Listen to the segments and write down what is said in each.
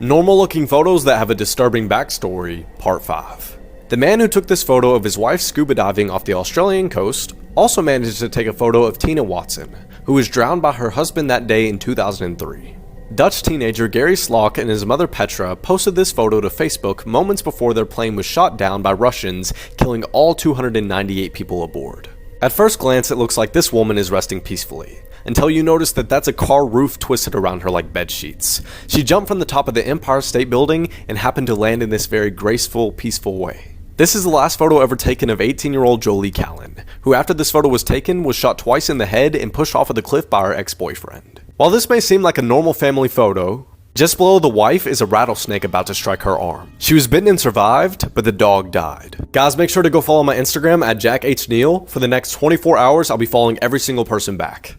Normal looking photos that have a disturbing backstory, part 5. The man who took this photo of his wife scuba diving off the Australian coast also managed to take a photo of Tina Watson, who was drowned by her husband that day in 2003. Dutch teenager Gary Slock and his mother Petra posted this photo to Facebook moments before their plane was shot down by Russians, killing all 298 people aboard. At first glance, it looks like this woman is resting peacefully, until you notice that that's a car roof twisted around her like bed sheets. She jumped from the top of the Empire State Building and happened to land in this very graceful, peaceful way. This is the last photo ever taken of 18-year-old Jolie Callan, who after this photo was taken was shot twice in the head and pushed off of the cliff by her ex-boyfriend. While this may seem like a normal family photo, just below the wife is a rattlesnake about to strike her arm. She was bitten and survived, but the dog died. Guys, make sure to go follow my Instagram at JackHNeil. For the next 24 hours, I'll be following every single person back.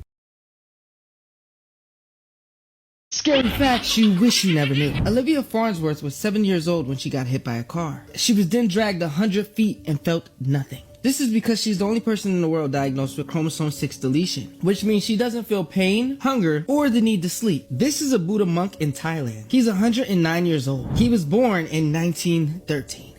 Scary facts you wish you never knew. Olivia Farnsworth was 7 years old when she got hit by a car. She was then dragged 100 feet and felt nothing. This is because she's the only person in the world diagnosed with chromosome 6 deletion, which means she doesn't feel pain, hunger, or the need to sleep. This is a Buddha monk in Thailand. He's 109 years old. He was born in 1913.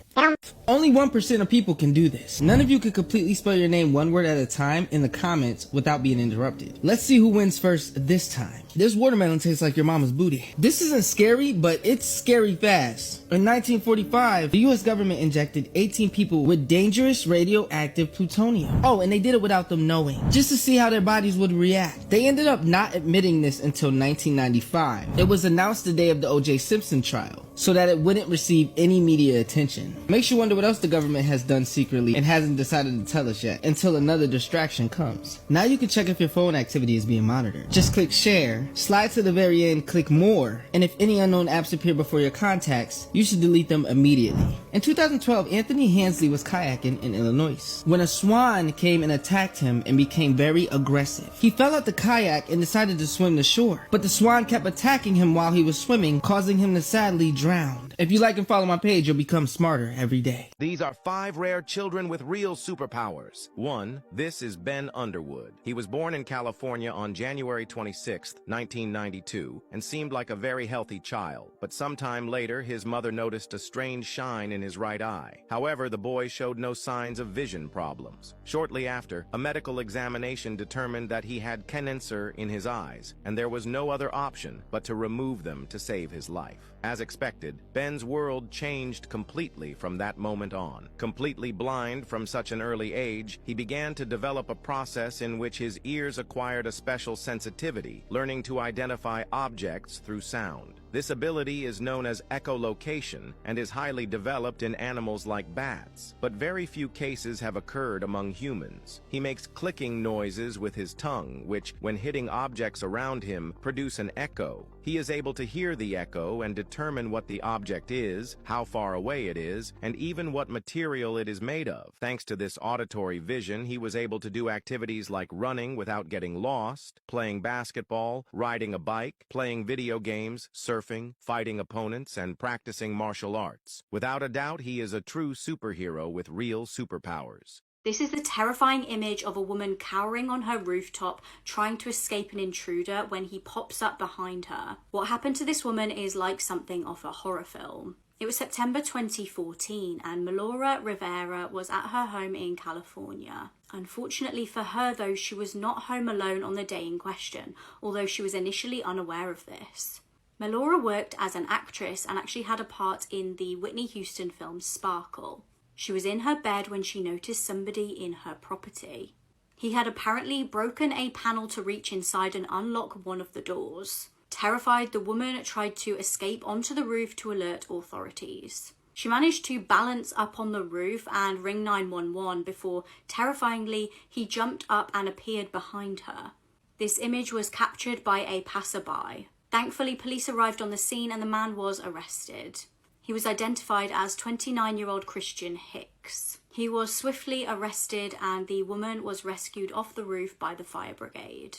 Only 1% of people can do this. None of you could completely spell your name one word at a time in the comments without being interrupted. Let's see who wins first this time. This watermelon tastes like your mama's booty. This isn't scary, but it's scary fast. In 1945, the US government injected 18 people with dangerous radioactive plutonium. Oh, and they did it without them knowing, just to see how their bodies would react. They ended up not admitting this until 1995. It was announced the day of the O.J. Simpson trial, so that it wouldn't receive any media attention. Makes you wonder what else the government has done secretly and hasn't decided to tell us yet, until another distraction comes. Now you can check if your phone activity is being monitored. Just click share, slide to the very end, click more, and if any unknown apps appear before your contacts, you should delete them immediately. In 2012, Anthony Hansley was kayaking in Illinois when a swan came and attacked him and became very aggressive. He fell out the kayak and decided to swim to shore, but the swan kept attacking him while he was swimming, causing him to sadly drown. If you like and follow my page, you'll become smarter every day. These are 5 rare children with real superpowers. 1. This is Ben Underwood. He was born in California on January 26, 1992, and seemed like a very healthy child. But sometime later, his mother noticed a strange shine in his right eye. However, the boy showed no signs of vision problems. Shortly after, a medical examination determined that he had cancer in his eyes, and there was no other option but to remove them to save his life. As expected, Ben's world changed completely from that moment on. Completely blind from such an early age, he began to develop a process in which his ears acquired a special sensitivity, learning to identify objects through sound. This ability is known as echolocation and is highly developed in animals like bats, but very few cases have occurred among humans. He makes clicking noises with his tongue, which, when hitting objects around him, produce an echo. He is able to hear the echo and determine what the object is, how far away it is, and even what material it is made of. Thanks to this auditory vision, he was able to do activities like running without getting lost, playing basketball, riding a bike, playing video games, surfing, fighting opponents, and practicing martial arts. Without a doubt, he is a true superhero with real superpowers. This is the terrifying image of a woman cowering on her rooftop, trying to escape an intruder when he pops up behind her. What happened to this woman is like something off a horror film. It was September 2014 and Melora Rivera was at her home in California. Unfortunately for her though, she was not home alone on the day in question, although she was initially unaware of this. Melora worked as an actress and actually had a part in the Whitney Houston film Sparkle. She was in her bed when she noticed somebody in her property. He had apparently broken a panel to reach inside and unlock one of the doors. Terrified, the woman tried to escape onto the roof to alert authorities. She managed to balance up on the roof and ring 911 before, terrifyingly, he jumped up and appeared behind her. This image was captured by a passerby. Thankfully, police arrived on the scene and the man was arrested. He was identified as 29-year-old Christian Hicks. He was swiftly arrested and the woman was rescued off the roof by the fire brigade.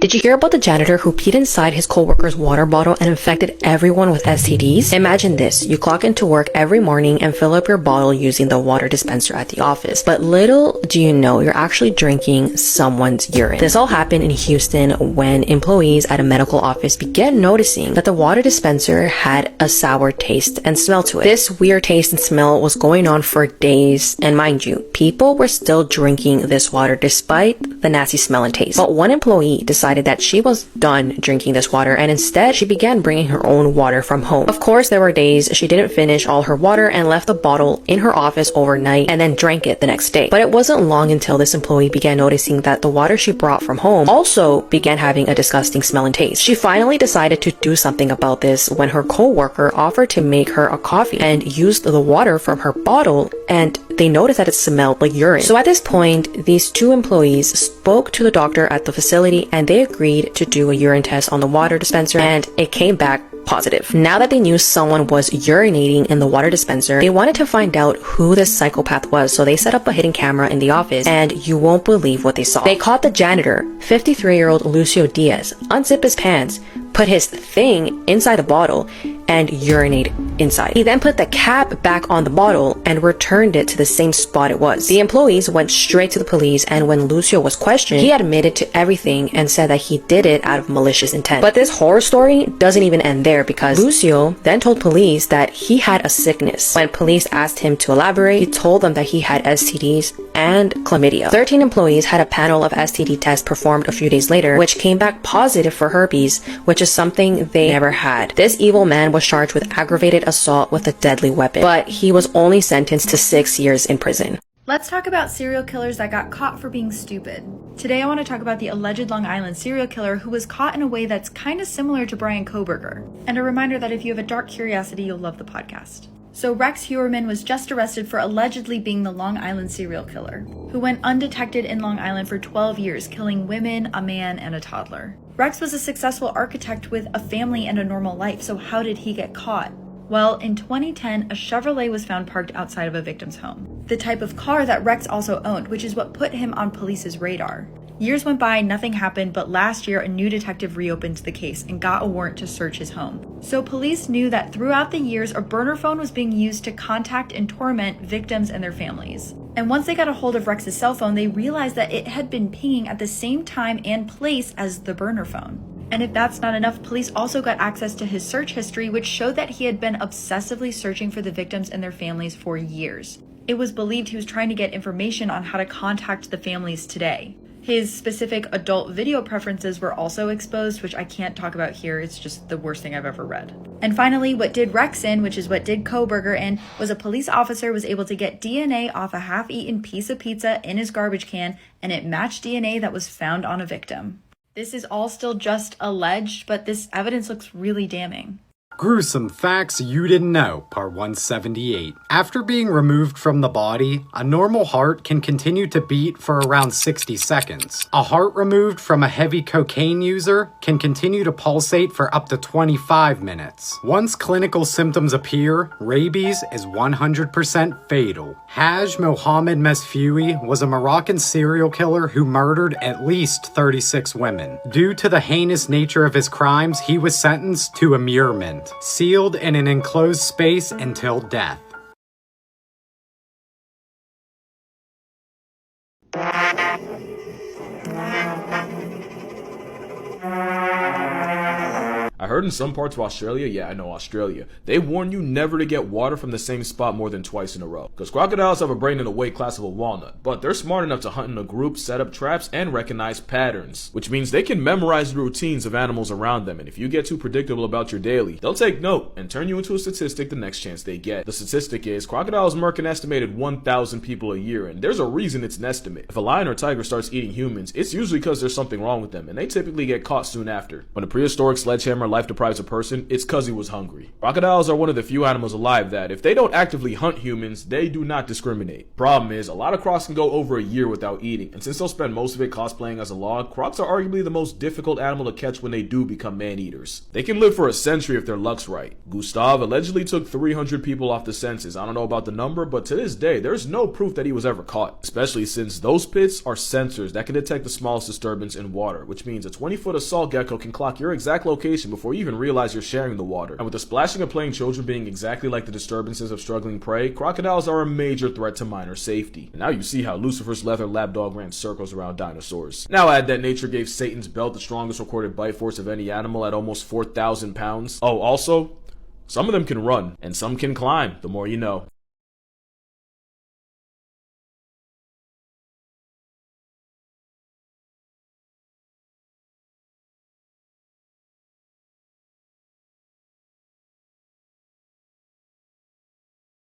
Did you hear about the janitor who peed inside his coworker's water bottle and infected everyone with STDs? Imagine this, you clock into work every morning and fill up your bottle using the water dispenser at the office. But little do you know, you're actually drinking someone's urine. This all happened in Houston when employees at a medical office began noticing that the water dispenser had a sour taste and smell to it. This weird taste and smell was going on for days, and mind you, people were still drinking this water despite the nasty smell and taste. But one employee decided that she was done drinking this water, and instead she began bringing her own water from home. Of course, there were days she didn't finish all her water and left the bottle in her office overnight and then drank it the next day. But it wasn't long until this employee began noticing that the water she brought from home also began having a disgusting smell and taste. She finally decided to do something about this when her co-worker offered to make her a coffee and used the water from her bottle, and they noticed that it smelled like urine. So at this point, these two employees spoke to the doctor at the facility and they agreed to do a urine test on the water dispenser, and it came back positive. Now that they knew someone was urinating in the water dispenser, they wanted to find out who this psychopath was, so they set up a hidden camera in the office, and you won't believe what they saw. They caught the janitor, 53-year-old Lucio Diaz, unzip his pants, put his thing inside the bottle, and urinate inside. He then put the cap back on the bottle and returned it to the same spot it was. The employees went straight to the police, and when Lucio was questioned, he admitted to everything and said that he did it out of malicious intent. But this horror story doesn't even end there, because Lucio then told police that he had a sickness. When police asked him to elaborate, he told them that he had STDs and chlamydia. 13 employees had a panel of STD tests performed a few days later, which came back positive for herpes, which is something they never had. This evil man was charged with aggravated assault with a deadly weapon, but he was only sentenced to 6 years in prison. Let's talk about serial killers that got caught for being stupid. Today I want to talk about the alleged Long Island serial killer who was caught in a way that's kind of similar to Bryan Kohberger. And a reminder that if you have a dark curiosity, you'll love the podcast. So Rex Heuermann was just arrested for allegedly being the Long Island serial killer, who went undetected in Long Island for 12 years, killing women, a man, and a toddler. Rex was a successful architect with a family and a normal life, so how did he get caught? Well, in 2010, a Chevrolet was found parked outside of a victim's home, the type of car that Rex also owned, which is what put him on police's radar. Years went by, nothing happened, but last year a new detective reopened the case and got a warrant to search his home. So police knew that throughout the years, a burner phone was being used to contact and torment victims and their families. And once they got a hold of Rex's cell phone, they realized that it had been pinging at the same time and place as the burner phone. And if that's not enough, police also got access to his search history, which showed that he had been obsessively searching for the victims and their families for years. It was believed he was trying to get information on how to contact the families today. His specific adult video preferences were also exposed, which I can't talk about here. It's just the worst thing I've ever read. And finally, what did Rex in, which is what did Kohberger in, was a police officer was able to get DNA off a half-eaten piece of pizza in his garbage can, and it matched DNA that was found on a victim. This is all still just alleged, but this evidence looks really damning. Gruesome Facts You Didn't Know, Part 178. After being removed from the body, a normal heart can continue to beat for around 60 seconds. A heart removed from a heavy cocaine user can continue to pulsate for up to 25 minutes. Once clinical symptoms appear, rabies is 100% fatal. Haj Mohammed Mesfui was a Moroccan serial killer who murdered at least 36 women. Due to the heinous nature of his crimes, he was sentenced to immurement, sealed in an enclosed space until death. I heard in some parts of Australia, yeah, I know Australia, they warn you never to get water from the same spot more than twice in a row. Because crocodiles have a brain in a weight class of a walnut, but they're smart enough to hunt in a group, set up traps, and recognize patterns, which means they can memorize the routines of animals around them, and if you get too predictable about your daily, they'll take note and turn you into a statistic the next chance they get. The statistic is, crocodiles murk an estimated 1,000 people a year, and there's a reason it's an estimate. If a lion or tiger starts eating humans, it's usually because there's something wrong with them, and they typically get caught soon after. When a prehistoric sledgehammer farmer life deprives a person, it's cause he was hungry. Crocodiles are one of the few animals alive that, if they don't actively hunt humans, they do not discriminate. Problem is, a lot of crocs can go over a year without eating, and since they'll spend most of it cosplaying as a log, crocs are arguably the most difficult animal to catch when they do become man-eaters. They can live for a century if their luck's right. Gustav allegedly took 300 people off the census. I don't know about the number, but to this day, there's no proof that he was ever caught, especially since those pits are sensors that can detect the smallest disturbance in water, which means a 20-foot assault gecko can clock your exact location before you even realize you're sharing the water. And with the splashing of playing children being exactly like the disturbances of struggling prey, crocodiles are a major threat to minor safety. And now you see how Lucifer's leather lapdog ran circles around dinosaurs. Now add that nature gave Satan's belt the strongest recorded bite force of any animal at almost 4,000 pounds. Oh, also, some of them can run, and some can climb, the more you know.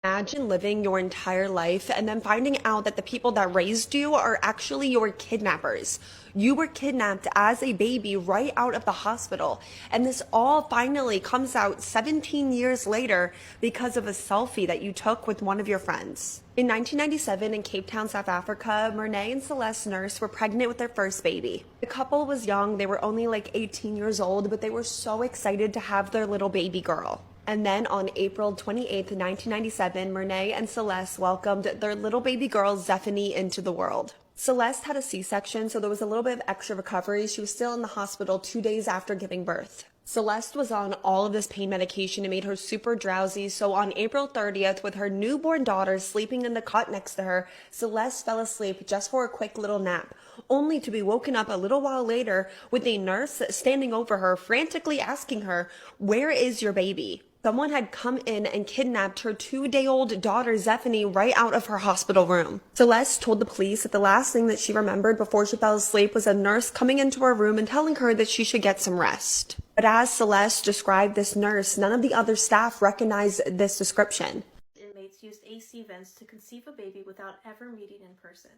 Imagine living your entire life and then finding out that the people that raised you are actually your kidnappers. You were kidnapped as a baby right out of the hospital, and this all finally comes out 17 years later because of a selfie that you took with one of your friends. In 1997 in Cape Town, South Africa, Murnay and Celeste Nurse were pregnant with their first baby. The couple was young, they were only like 18 years old, but they were so excited to have their little baby girl. And then on April 28th, 1997, Murnay and Celeste welcomed their little baby girl, Zephanie, into the world. Celeste had a C-section, so there was a little bit of extra recovery. She was still in the hospital 2 days after giving birth. Celeste was on all of this pain medication. It made her super drowsy, so on April 30th, with her newborn daughter sleeping in the cot next to her, Celeste fell asleep just for a quick little nap, only to be woken up a little while later with a nurse standing over her, frantically asking her, "Where is your baby?" Someone had come in and kidnapped her 2-day-old daughter, Zephanie, right out of her hospital room. Celeste told the police that the last thing that she remembered before she fell asleep was a nurse coming into her room and telling her that she should get some rest. But as Celeste described this nurse, none of the other staff recognized this description. Inmates used AC vents to conceive a baby without ever meeting in person.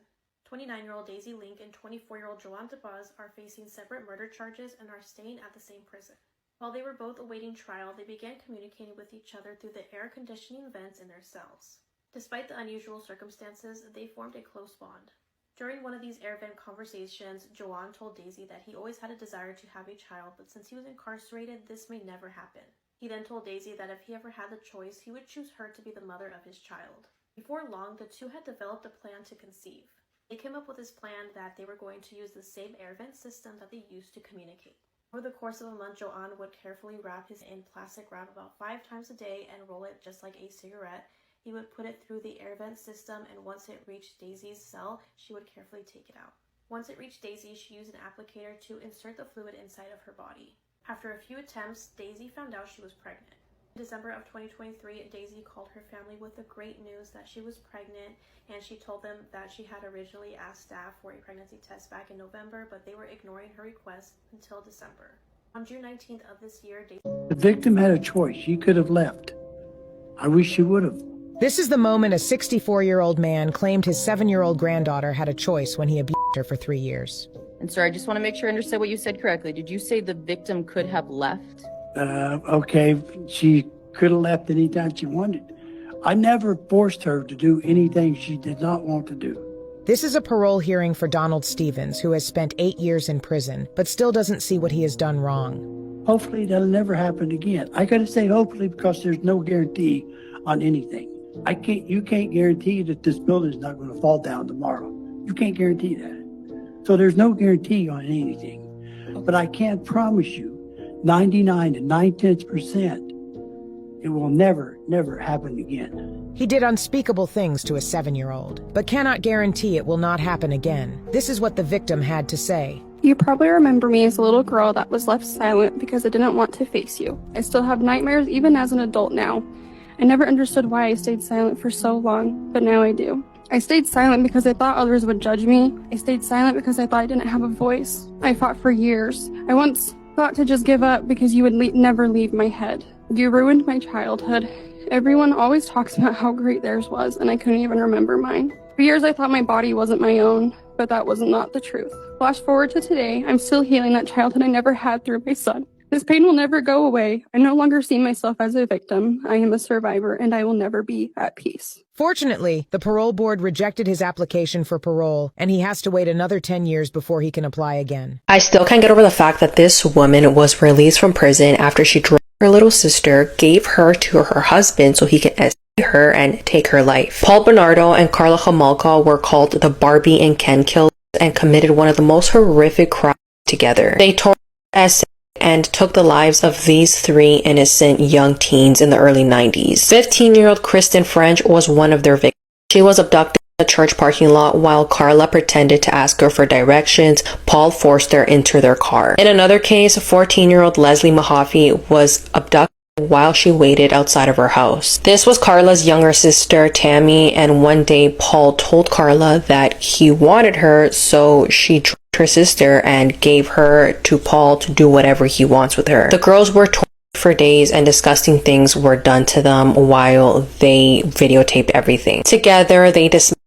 29-year-old Daisy Link and 24-year-old Joanne DeBuz are facing separate murder charges and are staying at the same prison. While they were both awaiting trial, they began communicating with each other through the air conditioning vents in their cells. Despite the unusual circumstances, they formed a close bond. During one of these air vent conversations, Joanne told Daisy that he always had a desire to have a child, but since he was incarcerated, this may never happen. He then told Daisy that if he ever had the choice, he would choose her to be the mother of his child. Before long, the two had developed a plan to conceive. They came up with this plan that they were going to use the same air vent system that they used to communicate. Over the course of a month, Joanne would carefully wrap his in plastic wrap about 5 times a day and roll it just like a cigarette. He would put it through the air vent system, and once it reached Daisy's cell, she would carefully take it out. Once it reached Daisy, she used an applicator to insert the fluid inside of her body. After a few attempts, Daisy found out she was pregnant. In December of 2023, Daisy called her family with the great news that she was pregnant, and she told them that she had originally asked staff for a pregnancy test back in November, but they were ignoring her request until December. On June 19th of this year, The victim had a choice. She could have left. I wish she would have. This is the moment a 64-year-old man claimed his 7-year-old granddaughter had a choice when he abused her for 3 years. And sir, I just want to make sure I understand what you said correctly. Did you say the victim could have left? Okay, she could have left anytime she wanted. I never forced her to do anything she did not want to do. This is a parole hearing for Donald Stevens, who has spent 8 years in prison, but still doesn't see what he has done wrong. Hopefully that'll never happen again. I gotta say hopefully because there's no guarantee on anything. You can't guarantee that this building's not gonna fall down tomorrow. You can't guarantee that. So there's no guarantee on anything. But I can promise you 99 and 9/10%, it will never, never happen again. He did unspeakable things to a 7-year-old, but cannot guarantee it will not happen again. This is what the victim had to say. You probably remember me as a little girl that was left silent because I didn't want to face you. I still have nightmares even as an adult now. I never understood why I stayed silent for so long, but now I do. I stayed silent because I thought others would judge me. I stayed silent because I thought I didn't have a voice. I fought for years. I once thought to just give up because you would never leave my head. You ruined my childhood. Everyone always talks about how great theirs was, and I couldn't even remember mine. For years I thought my body wasn't my own, but that was not the truth. Flash forward to today, I'm still healing that childhood I never had through my son. This pain will never go away. I no longer see myself as a victim. I am a survivor, and I will never be at peace. Fortunately, the parole board rejected his application for parole, and he has to wait another 10 years before he can apply again. I still can't get over the fact that this woman was released from prison after she drugged her little sister, gave her to her husband so he can STD her and take her life. Paul Bernardo and Carla Homolka were called the Barbie and Ken killers and committed one of the most horrific crimes together. They tore and took the lives of these 3 innocent young teens in the early 90s. 15-year-old Kristen French was one of their victims. She was abducted in a church parking lot while Carla pretended to ask her for directions. Paul forced her into their car. In another case, 14-year-old Leslie Mahaffey was abducted while she waited outside of her house. This was Carla's younger sister, Tammy, and one day Paul told Carla that he wanted her, so she drugged her sister and gave her to Paul to do whatever he wants with her. The girls were tortured for days and disgusting things were done to them while they videotaped everything. Together, they dismantled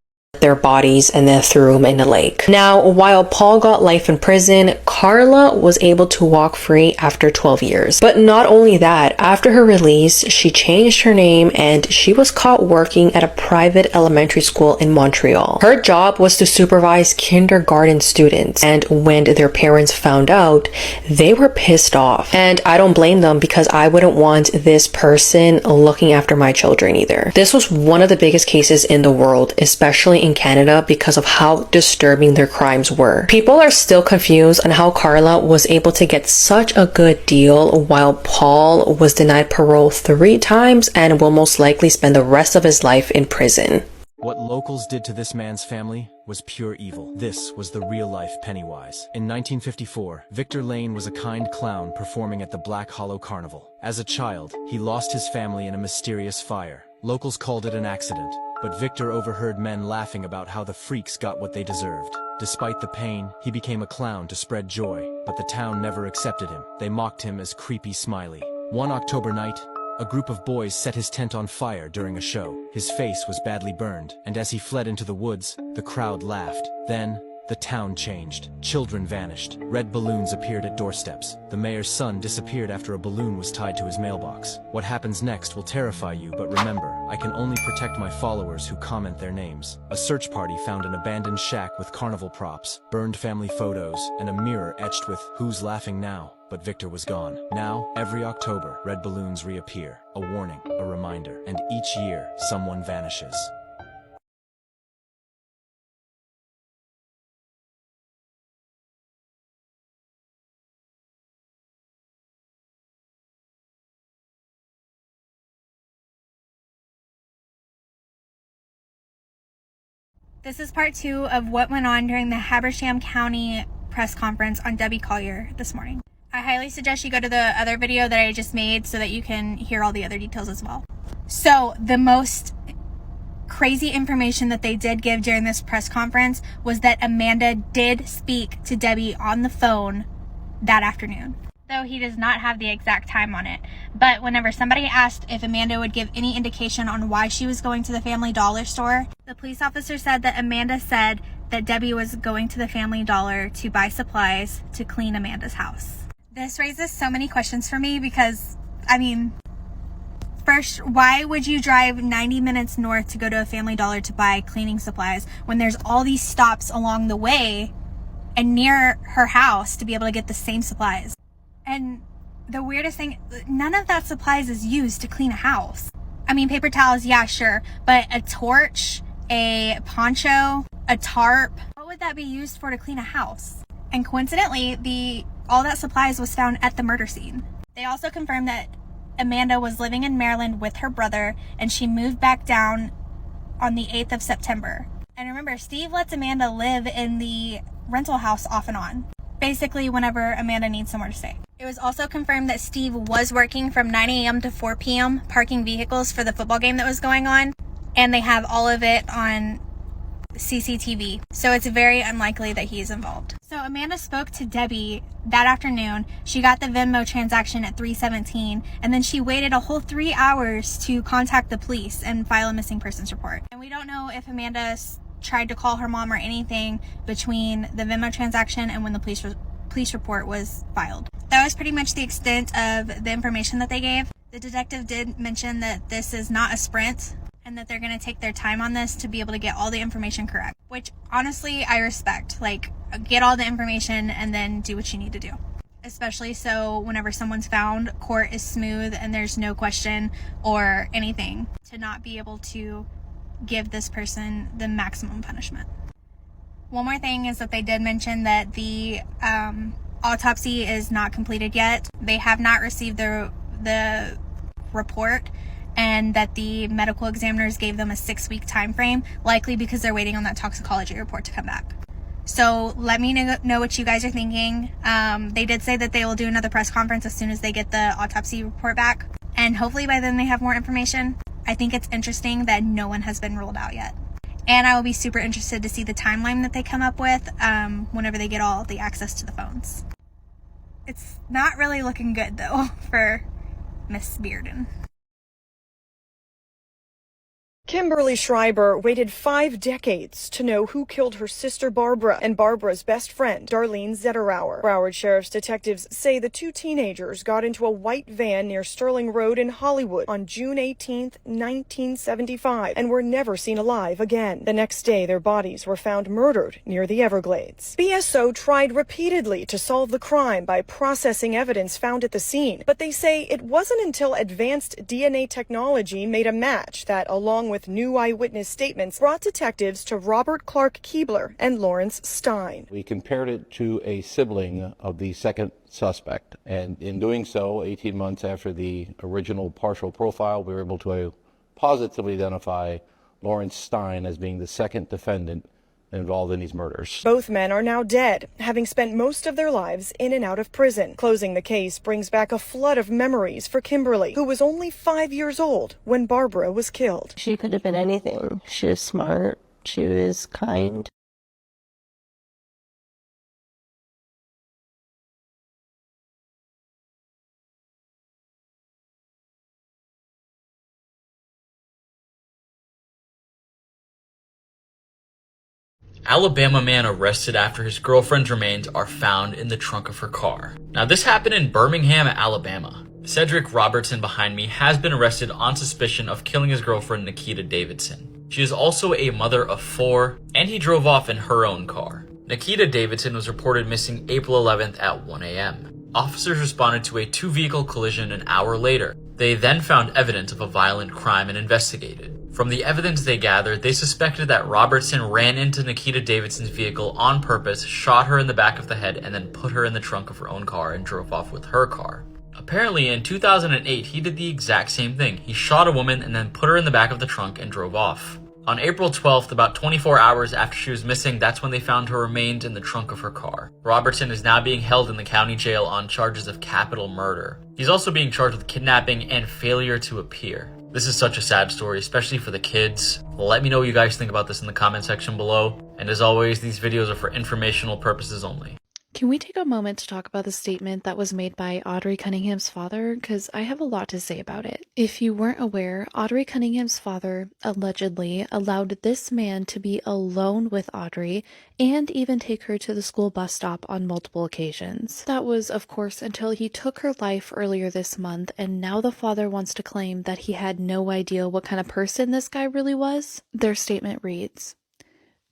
their bodies and then threw them in a lake. Now, while Paul got life in prison, Carla was able to walk free after 12 years. But not only that, after her release, she changed her name and she was caught working at a private elementary school in Montreal. Her job was to supervise kindergarten students, and when their parents found out, they were pissed off. And I don't blame them, because I wouldn't want this person looking after my children either. This was one of the biggest cases in the world, especially in Canada, because of how disturbing their crimes were. People are still confused on how Carla was able to get such a good deal while Paul was denied parole 3 times and will most likely spend the rest of his life in prison. What locals did to this man's family was pure evil. This was the real-life Pennywise. In 1954, Victor Lane was a kind clown performing at the Black Hollow Carnival. As a child, he lost his family in a mysterious fire. Locals called it an accident, but Victor overheard men laughing about how the freaks got what they deserved. Despite the pain, he became a clown to spread joy, but the town never accepted him. They mocked him as Creepy Smiley. One October night, a group of boys set his tent on fire during a show. His face was badly burned, and as he fled into the woods, the crowd laughed. Then, the town changed. Children vanished. Red balloons appeared at doorsteps. The mayor's son disappeared after a balloon was tied to his mailbox. What happens next will terrify you, but remember, I can only protect my followers who comment their names. A search party found an abandoned shack with carnival props, burned family photos, and a mirror etched with "Who's laughing now?" But Victor was gone. Now, every October, red balloons reappear. A warning, a reminder, and each year, someone vanishes. This is part 2 of what went on during the Habersham County press conference on Debbie Collier this morning. I highly suggest you go to the other video that I just made so that you can hear all the other details as well. So the most crazy information that they did give during this press conference was that Amanda did speak to Debbie on the phone that afternoon. Though he does not have the exact time on it. But whenever somebody asked if Amanda would give any indication on why she was going to the Family Dollar store, the police officer said that Amanda said that Debbie was going to the Family Dollar to buy supplies to clean Amanda's house. This raises so many questions for me because, I mean, first, why would you drive 90 minutes north to go to a Family Dollar to buy cleaning supplies when there's all these stops along the way and near her house to be able to get the same supplies? And the weirdest thing, none of that supplies is used to clean a house. I mean, paper towels, yeah, sure. But a torch, a poncho, a tarp, what would that be used for to clean a house? And coincidentally, all that supplies was found at the murder scene. They also confirmed that Amanda was living in Maryland with her brother, and she moved back down on the 8th of September. And remember, Steve lets Amanda live in the rental house off and on, basically whenever Amanda needs somewhere to stay. It was also confirmed that Steve was working from 9 a.m. to 4 p.m. parking vehicles for the football game that was going on, and they have all of it on CCTV, so it's very unlikely that he is involved. So Amanda spoke to Debbie that afternoon. She got the Venmo transaction at 3:17, and then she waited a whole 3 hours to contact the police and file a missing persons report. And we don't know if Amanda tried to call her mom or anything between the Venmo transaction and when the police report was filed. Though that was pretty much the extent of the information that they gave. The detective did mention that this is not a sprint and that they're going to take their time on this to be able to get all the information correct, which honestly I respect. Like, get all the information and then do what you need to do. Especially so whenever someone's found, court is smooth and there's no question or anything, to not be able to give this person the maximum punishment. One more thing is that they did mention that the autopsy is not completed yet. They have not received the report, and that the medical examiners gave them a 6-week time frame, likely because they're waiting on that toxicology report to come back. So let me know what you guys are thinking. They did say that they will do another press conference as soon as they get the autopsy report back, and hopefully by then they have more information. I think it's interesting that no one has been ruled out yet. And I will be super interested to see the timeline that they come up with whenever they get all the access to the phones. It's not really looking good though for Miss Bearden. Kimberly Schreiber waited 5 decades to know who killed her sister Barbara and Barbara's best friend, Darlene Zetterauer. Broward Sheriff's detectives say the 2 teenagers got into a white van near Sterling Road in Hollywood on June 18, 1975, and were never seen alive again. The next day, their bodies were found murdered near the Everglades. BSO tried repeatedly to solve the crime by processing evidence found at the scene, but they say it wasn't until advanced DNA technology made a match that, along with new eyewitness statements, brought detectives to Robert Clark Keebler and Lawrence Stein. We compared it to a sibling of the second suspect, and in doing so, 18 months after the original partial profile, we were able to positively identify Lawrence Stein as being the second defendant involved in these murders. Both men are now dead, having spent most of their lives in and out of prison. Closing the case brings back a flood of memories for Kimberly, who was only 5 years old when Barbara was killed. She could have been anything. She was smart. She was kind. Alabama man arrested after his girlfriend's remains are found in the trunk of her car. Now this happened in Birmingham, Alabama. Cedric Robertson behind me has been arrested on suspicion of killing his girlfriend Nikita Davidson. She is also a mother of 4, and he drove off in her own car. Nikita Davidson was reported missing April 11th at 1 a.m. Officers responded to a 2-vehicle collision an hour later. They then found evidence of a violent crime and investigated. From the evidence they gathered, they suspected that Robertson ran into Nikita Davidson's vehicle on purpose, shot her in the back of the head, and then put her in the trunk of her own car and drove off with her car. Apparently, in 2008, he did the exact same thing. He shot a woman and then put her in the back of the trunk and drove off. On April 12th, about 24 hours after she was missing, that's when they found her remains in the trunk of her car. Robertson is now being held in the county jail on charges of capital murder. He's also being charged with kidnapping and failure to appear. This is such a sad story, especially for the kids. Let me know what you guys think about this in the comment section below. And as always, these videos are for informational purposes only. Can we take a moment to talk about the statement that was made by Audrey Cunningham's father? Because I have a lot to say about it. If you weren't aware, Audrey Cunningham's father allegedly allowed this man to be alone with Audrey and even take her to the school bus stop on multiple occasions. That was, of course, until he took her life earlier this month, and now the father wants to claim that he had no idea what kind of person this guy really was. Their statement reads,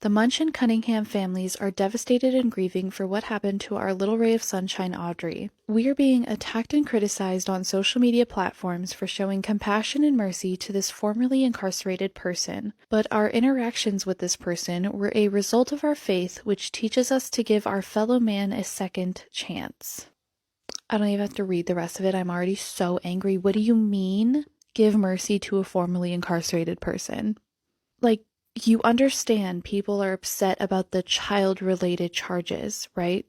"The Munch and Cunningham families are devastated and grieving for what happened to our little ray of sunshine, Audrey. We are being attacked and criticized on social media platforms for showing compassion and mercy to this formerly incarcerated person, but our interactions with this person were a result of our faith, which teaches us to give our fellow man a second chance." I don't even have to read the rest of it. I'm already so angry. What do you mean, give mercy to a formerly incarcerated person? Like, you understand people are upset about the child-related charges, right?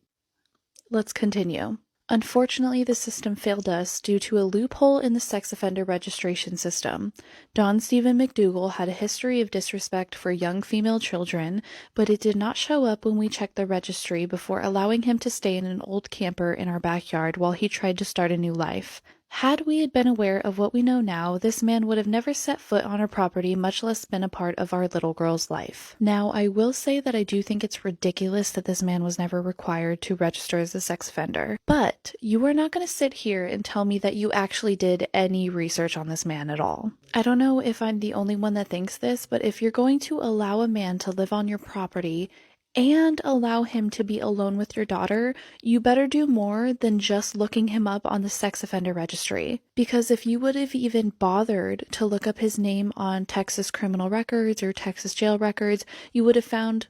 Let's continue. Unfortunately, the system failed us due to a loophole in the sex offender registration system. Don Stephen McDougal had a history of disrespect for young female children, but it did not show up when we checked the registry before allowing him to stay in an old camper in our backyard while he tried to start a new life. Had we been aware of what we know now, this man would have never set foot on our property, much less been a part of our little girl's life. Now, I will say that I do think it's ridiculous that this man was never required to register as a sex offender. But you are not going to sit here and tell me that you actually did any research on this man at all. I don't know if I'm the only one that thinks this, but if you're going to allow a man to live on your property and allow him to be alone with your daughter, you better do more than just looking him up on the sex offender registry. Because if you would have even bothered to look up his name on Texas criminal records or Texas jail records, you would have found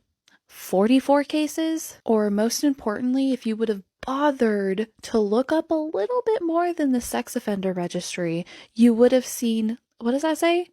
44 cases. Or most importantly, if you would have bothered to look up a little bit more than the sex offender registry, you would have seen, what does that say?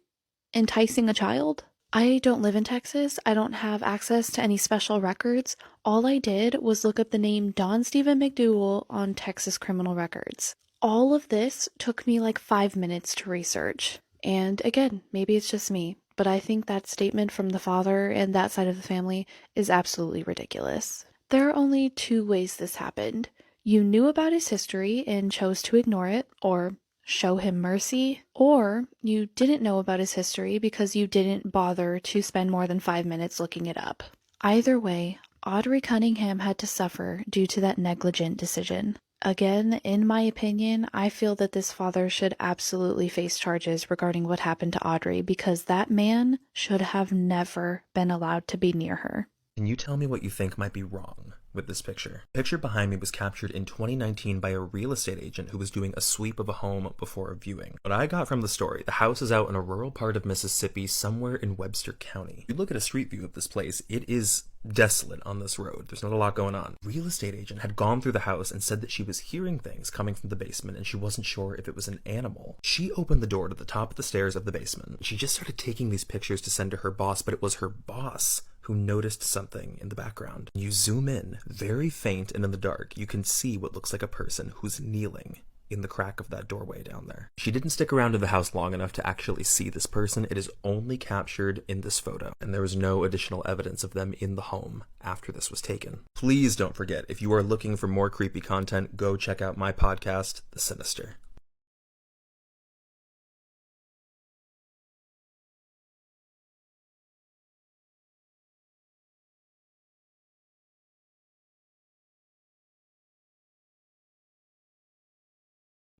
Enticing a child? I don't live in Texas. I don't have access to any special records. All I did was look up the name Don Stephen McDougal on Texas criminal records. All of this took me like 5 minutes to research. And again, maybe it's just me, but I think that statement from the father and that side of the family is absolutely ridiculous. There are only two ways this happened. You knew about his history and chose to ignore it, or show him mercy, or you didn't know about his history because you didn't bother to spend more than 5 minutes looking it up. Either way, Audrey Cunningham had to suffer due to that negligent decision. Again, in my opinion, I feel that this father should absolutely face charges regarding what happened to Audrey because that man should have never been allowed to be near her. Can you tell me what you think might be wrong with this picture? The picture behind me was captured in 2019 by a real estate agent who was doing a sweep of a home before a viewing. What I got from the story, the house is out in a rural part of Mississippi, somewhere in Webster County. If you look at a street view of this place, it is desolate on this road. There's not a lot going on. The real estate agent had gone through the house and said that she was hearing things coming from the basement and she wasn't sure if it was an animal. She opened the door to the top of the stairs of the basement. She just started taking these pictures to send to her boss, but it was her boss who noticed something in the background. You zoom in, very faint and in the dark, you can see what looks like a person who's kneeling in the crack of that doorway down there. She didn't stick around in the house long enough to actually see this person. It is only captured in this photo, and there was no additional evidence of them in the home after this was taken. Please don't forget, if you are looking for more creepy content, go check out my podcast, The Sinister.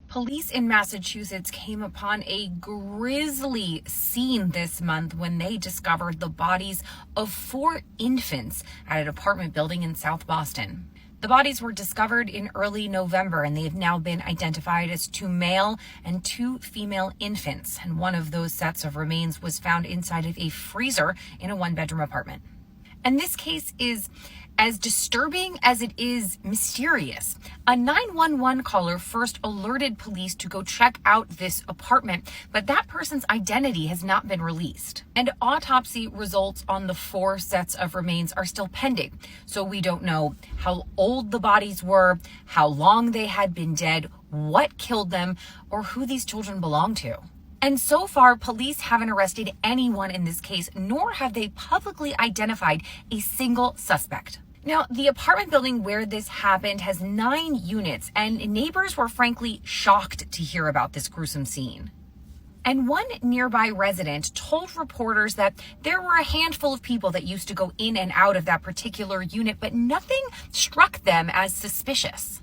Police in Massachusetts came upon a grisly scene this month when they discovered the bodies of 4 infants at an apartment building in South Boston. The bodies were discovered in early November, and they have now been identified as 2 male and 2 female infants. And one of those sets of remains was found inside of a freezer in a 1-bedroom apartment. And this case is as disturbing as it is mysterious. A 911 caller first alerted police to go check out this apartment, but that person's identity has not been released. And autopsy results on the 4 sets of remains are still pending. So we don't know how old the bodies were, how long they had been dead, what killed them, or who these children belong to. And so far, police haven't arrested anyone in this case, nor have they publicly identified a single suspect. Now, the apartment building where this happened has 9 units, and neighbors were frankly shocked to hear about this gruesome scene. And one nearby resident told reporters that there were a handful of people that used to go in and out of that particular unit, but nothing struck them as suspicious.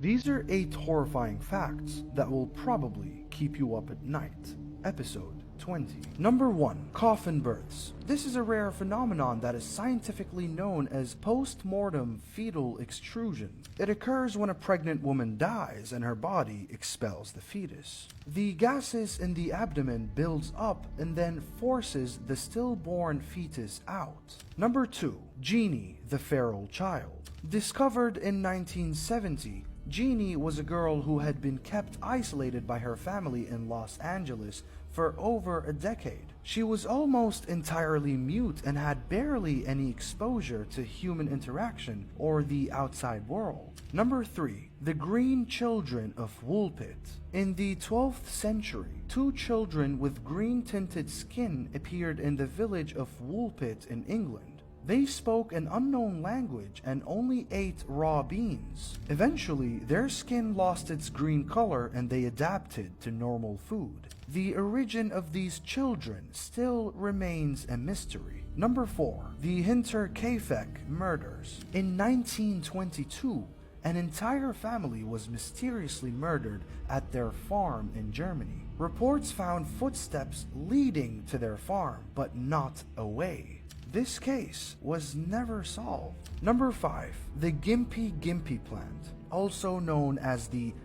These are 8 horrifying facts that will probably keep you up at night. Episode 20. Number 1. Coffin births. This is a rare phenomenon that is scientifically known as post-mortem fetal extrusion. It occurs when a pregnant woman dies and her body expels the fetus. The gases in the abdomen builds up and then forces the stillborn fetus out. Number 2. Jeannie, the feral child. Discovered in 1970, Jeannie was a girl who had been kept isolated by her family in Los Angeles for over a decade. She was almost entirely mute and had barely any exposure to human interaction or the outside world. Number 3. The Green Children of Woolpit. In the 12th century, 2 children with green-tinted skin appeared in the village of Woolpit in England. They spoke an unknown language and only ate raw beans. Eventually, their skin lost its green color and they adapted to normal food. The origin of these children still remains a mystery. Number 4. The Hinterkaifeck murders. In 1922, an entire family was mysteriously murdered at their farm in Germany. Reports found footsteps leading to their farm, but not away. This case was never solved. Number 5. The Gympie plant, also known as the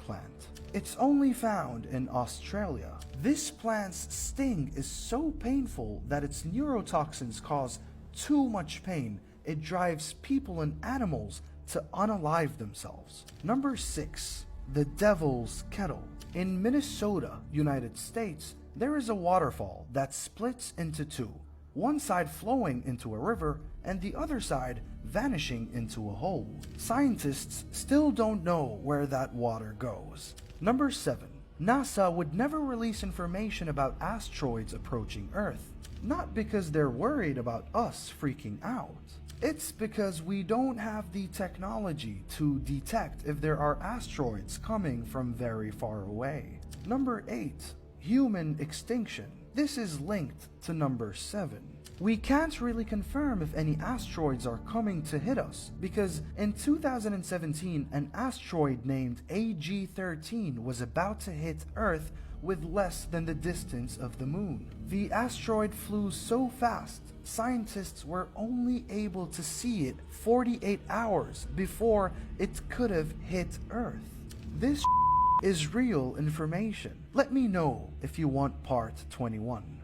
plant. It's only found in Australia. This plant's sting is so painful that its neurotoxins cause too much pain. It drives people and animals to unalive themselves. Number 6. The Devil's Kettle. In Minnesota, United States, there is a waterfall that splits into two. One side flowing into a river and the other side vanishing into a hole. Scientists still don't know where that water goes. Number 7. NASA would never release information about asteroids approaching Earth. Not because they're worried about us freaking out. It's because we don't have the technology to detect if there are asteroids coming from very far away. Number 8. Human extinction. This is linked to number 7. We can't really confirm if any asteroids are coming to hit us because in 2017 an asteroid named AG-13 was about to hit Earth with less than the distance of the moon. The asteroid flew so fast, scientists were only able to see it 48 hours before it could have hit Earth. This is real information. Let me know if you want part 21.